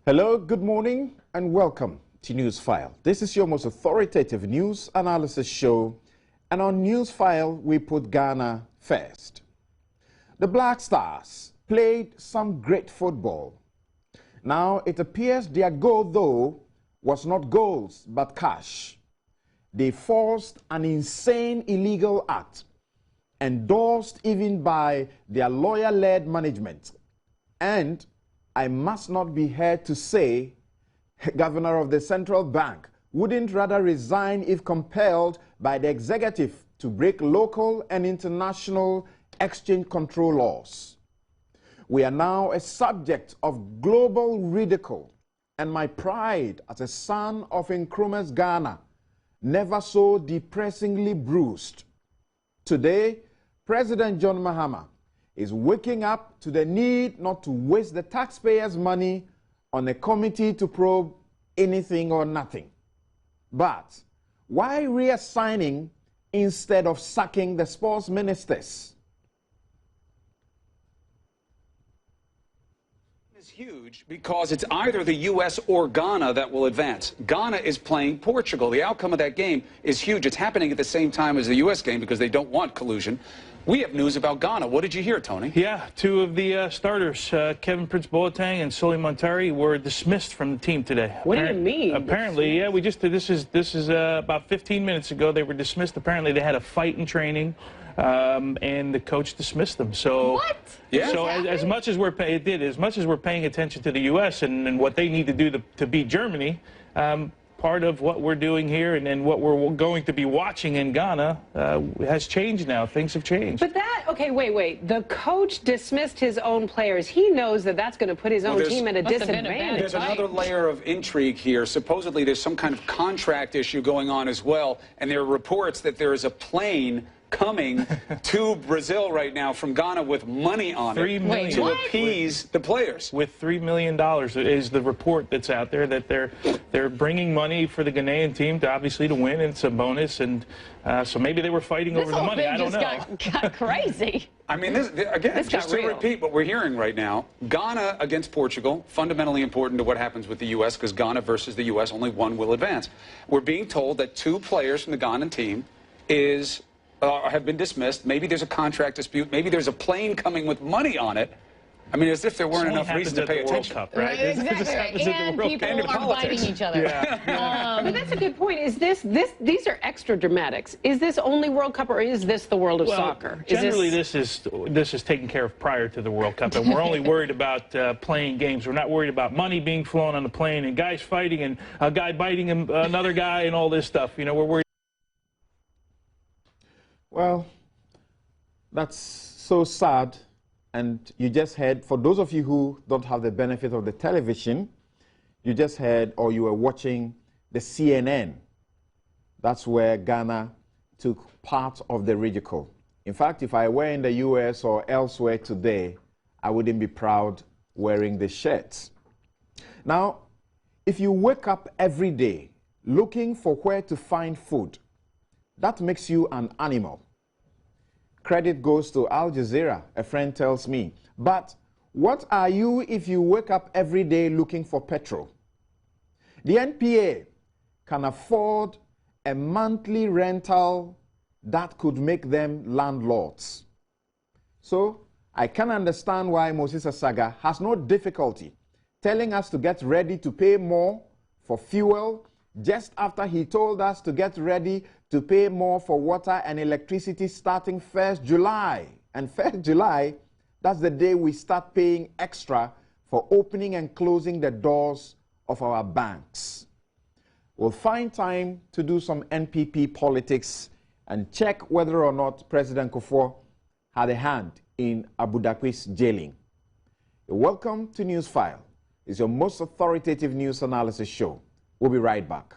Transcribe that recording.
Hello, good morning, and welcome to Newsfile. This is your most authoritative news analysis show, and on Newsfile, we put Ghana first. The Black Stars played some great football. Now, it appears their goal, though, was not goals, but cash. They forced an insane illegal act, endorsed even by their lawyer-led management, and I must not be heard to say, Governor of the Central Bank wouldn't rather resign if compelled by the executive to break local and international exchange control laws. We are now a subject of global ridicule, and my pride as a son of Nkrumah's Ghana never so depressingly bruised. Today, President John Mahama is waking up to the need not to waste the taxpayers' money on a committee to probe anything or nothing. But why reassigning instead of sacking the sports ministers? Is huge because it's either the U.S. or Ghana that will advance. Ghana is playing Portugal. The outcome of that game is huge. It's happening at the same time as the U.S. game because they don't want collusion. We have news about Ghana. What did you hear, Tony? Yeah, two of the starters, Kevin Prince Boateng and Sully Montari, were dismissed from the team today. What do you mean? Apparently, yeah, this is about 15 minutes ago. They were dismissed. Apparently, they had a fight in training, and the coach dismissed them. So, what? Yeah. So as much as we're paying attention to the U.S. and what they need to do to beat Germany. Part of what we're doing here and what we're going to be watching in Ghana has changed now. Things have changed. But okay, wait. The coach dismissed his own players. He knows that that's going to put his own team at a disadvantage. There's another layer of intrigue here. Supposedly there's some kind of contract issue going on as well, and there are reports that there is a plane coming to Brazil right now from Ghana with money on it to appease the players. With $3 million is the report that's out there, that they're bringing money for the Ghanaian team to obviously to win, and it's a bonus, and so maybe they were fighting over the money. I don't know. Got crazy. I mean, just to repeat what we're hearing right now, Ghana against Portugal, fundamentally important to what happens with the U.S. because Ghana versus the U.S., only one will advance. We're being told that two players from the Ghanan team have been dismissed. Maybe there's a contract dispute. Maybe there's a plane coming with money on it. I mean, as if there weren't enough reason to pay attention. Cup, right? Exactly. And people are biting each other. Yeah. But that's a good point. Is these are extra dramatics? Is this only World Cup, or is this the world of soccer? Generally, this is taken care of prior to the World Cup, and we're only worried about playing games. We're not worried about money being flown on the plane and guys fighting and a guy biting another guy and all this stuff. You know, we're worried. Well, that's so sad. And you just heard, for those of you who don't have the benefit of the television, you just heard, or you were watching the CNN. That's where Ghana took part of the ridicule. In fact, if I were in the US or elsewhere today, I wouldn't be proud wearing the shirts. Now, if you wake up every day looking for where to find food, that makes you an animal. Credit goes to Al Jazeera, a friend tells me. But what are you if you wake up every day looking for petrol? The NPA can afford a monthly rental that could make them landlords. So I can understand why Moses Asaga has no difficulty telling us to get ready to pay more for fuel just after he told us to get ready to pay more for water and electricity starting 1st July. And 1st July, that's the day we start paying extra for opening and closing the doors of our banks. We'll find time to do some NPP politics and check whether or not President Kufuor had a hand in Abu Dhabi's jailing. Welcome to Newsfile. It's your most authoritative news analysis show. We'll be right back.